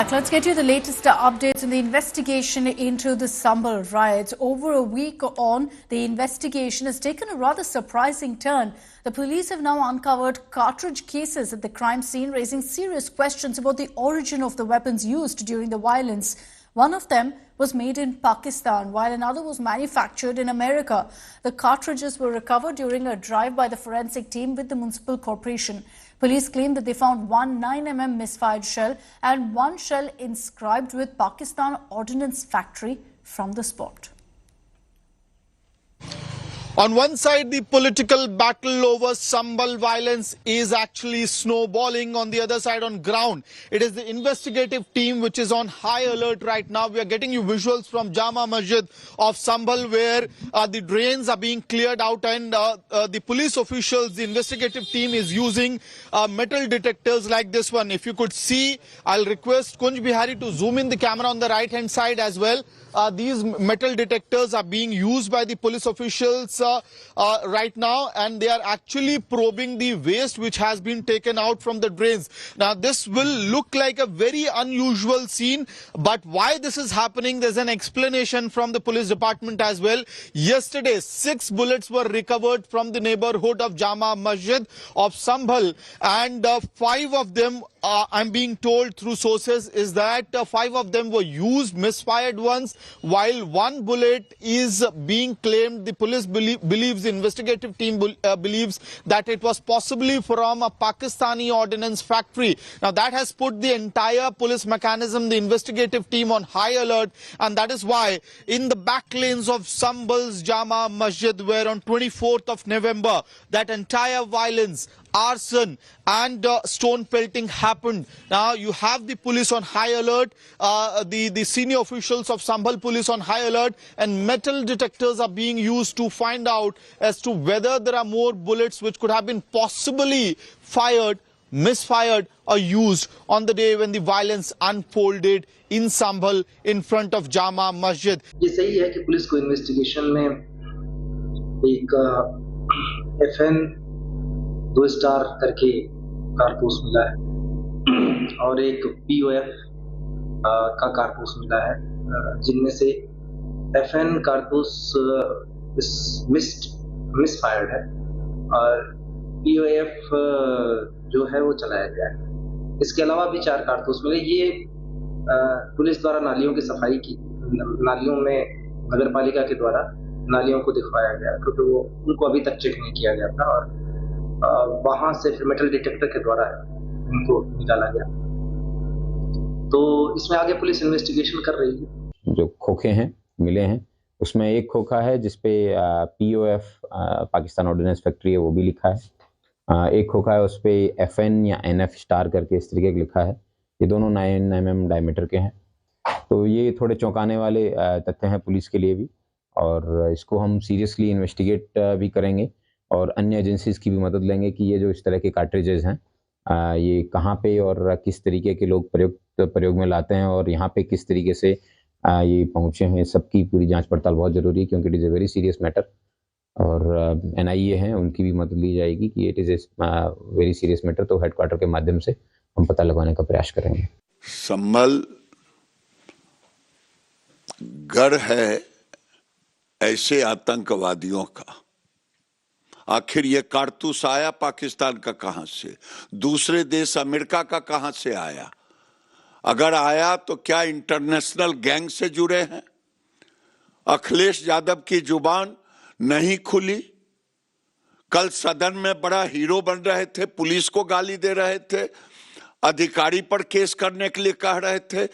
back. Let's get you the latest updates on the investigation into the Sambal riots. Over a week on, the investigation has taken a rather surprising turn. The police have now uncovered cartridge cases at the crime scene, raising serious questions about the origin of the weapons used during the violence. One of them was made in Pakistan, while another was manufactured in America. The cartridges were recovered during a drive by the forensic team with the municipal corporation. Police claim that they found one 9mm misfired shell and one shell inscribed with Pakistan Ordnance Factory from the spot. On one side, the political battle over Sambal violence is actually snowballing. On the other side, on ground, it is the investigative team which is on high alert right now. We are getting you visuals from Jama Masjid of Sambal, where the drains are being cleared out, and the police officials, the investigative team is using metal detectors like this one. If you could see, I'll request Kunj Bihari to zoom in the camera on the right hand side as well. These metal detectors are being used by the police officials right now, and they are actually probing the waste which has been taken out from the drains. Now, this will look like a very unusual scene, but why this is happening, there's an explanation from the police department as well. Yesterday, 6 bullets were recovered from the neighborhood of Jama Masjid of Sambal, and 5 of them, I'm being told through sources, is that 5 of them were used, misfired ones, while 1 bullet is being claimed. The police believes, the investigative team believes that it was possibly from a Pakistani ordnance factory. Now, that has put the entire police mechanism, the investigative team, on high alert, and that is why in the back lanes of Sambal's Jama Masjid, where on 24th of November, that entire violence, arson and stone pelting happened. Now you have the police on high alert, the senior officials of Sambal police on high alert, and metal detectors are being used to find out as to whether there are more bullets which could have been possibly fired, misfired or used on the day when the violence unfolded in Sambal in front of Jama Masjid. ये सही है कि police को investigation में एक FN 2 star करके कारतूस मिला है और एक POF का कारतूस मिला है, जिनमें से FN कारतूस मिसफायर्ड है और POF जो है वो चलाया गया है। इसके अलावा भी 4 कारतूस मिले। ये पुलिस द्वारा नालियों की सफाई की, नालियों में नगर पालिका के द्वारा नालियों को दिखवाया गया, क्योंकि वो उनको अभी तक चेक नहीं किया गया था और वहां से फिर मेटल डिटेक्टर के द्वारा उनको निकाला गया। तो इसमें आगे पुलिस इन्वेस्टिगेशन कर रही है। जो खोखे हैं मिले हैं, उसमें एक खोखा है जिसपे POF पाकिस्तान ऑर्डिनेंस फैक्ट्री है वो भी लिखा है। एक खोखा है उसपे FN या NF स्टार करके इस तरीके का लिखा है। ये दोनों 9mm डायमीटर के हैं। तो ये थोड़े चौंकाने वाले तथ्य हैं पुलिस के लिए भी, और इसको हम सीरियसली इन्वेस्टिगेट भी करेंगे और अन्य एजेंसीज की भी मदद लेंगे कि ये जो इस तरह के कार्ट्रिजेज हैं ये कहाँ पे और किस तरीके के लोग प्रयोग में लाते हैं और यहाँ पे किस तरीके से ये पहुँचे हैं। सबकी पूरी जांच पड़ताल बहुत ज़रूरी है, क्योंकि it is a very serious matter, और NIA हैं उनकी भी मदद ली जाएगी कि it is a very serious matter. तो हेडक्वार्टर के माध्यम से हम पता लगाने का प्रयास करेंगे। संभल गढ़ है ऐसे आतंकवादियों का। आखिर ये कारतूस आया पाकिस्तान का कहां से, दूसरे देश अमेरिका का कहां से आया? अगर आया तो क्या इंटरनेशनल गैंग से जुड़े हैं? अखिलेश यादव की जुबान नहीं खुली। कल सदन में बड़ा हीरो बन रहे थे, पुलिस को गाली दे रहे थे, अधिकारी पर केस करने के लिए कह रहे थे,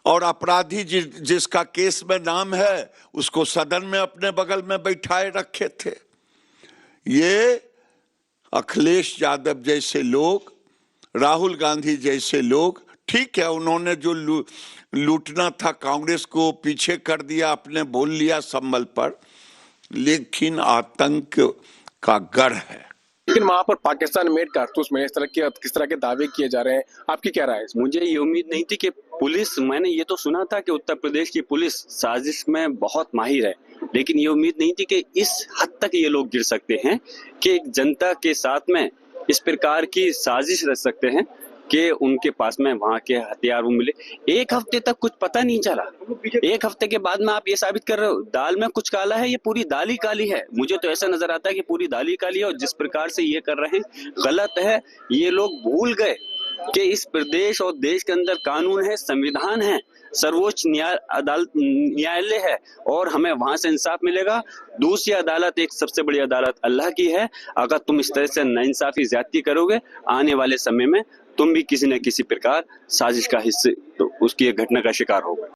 और अपराधी जिसका केस में नाम है उसको सदन में अपने बगल में बैठाए रखे थे। ये अखिलेश यादव जैसे लोग, राहुल गांधी जैसे लोग, ठीक है उन्होंने जो लूटना था कांग्रेस को पीछे कर दिया, आपने बोल लिया संभल पर, लेकिन आतंक का गढ़ है। लेकिन वहां पर पाकिस्तान मेड कारतूस में किस तरह के दावे किए जा रहे हैं, आपकी क्या राय है? मुझे ये उम्मीद नहीं थी कि पुलिस, मैंने ये तो सुना था कि उत्तर प्रदेश की पुलिस साजिश में बहुत माहिर है, लेकिन ये उम्मीद नहीं थी कि इस हद तक ये लोग गिर सकते हैं कि एक जनता के साथ में इस प्रकार की साजिश रच सकते हैं। कि उनके पास में वहां के हथियार वो मिले। एक हफ्ते तक कुछ पता नहीं चला, एक हफ्ते के बाद में आप ये साबित कर रहे हो दाल में कुछ काला है, ये पूरी दाल ही काली है। मुझे तो ऐसा नजर आता है कि पूरी दाल ही काली है, और जिस प्रकार से ये कर रहे हैं गलत है। ये लोग भूल गए कि इस प्रदेश और देश के अंदर कानून है, संविधान है, सर्वोच्च न्यायालय है, और हमें वहां से इंसाफ मिलेगा। दूसरी अदालत, एक सबसे बड़ी अदालत अल्लाह की है। अगर तुम इस तरह से नाइंसाफी ज्यादती करोगे, आने वाले समय में तुम भी किसी न किसी प्रकार साजिश का हिस्से, तो उसकी एक घटना का शिकार होगा।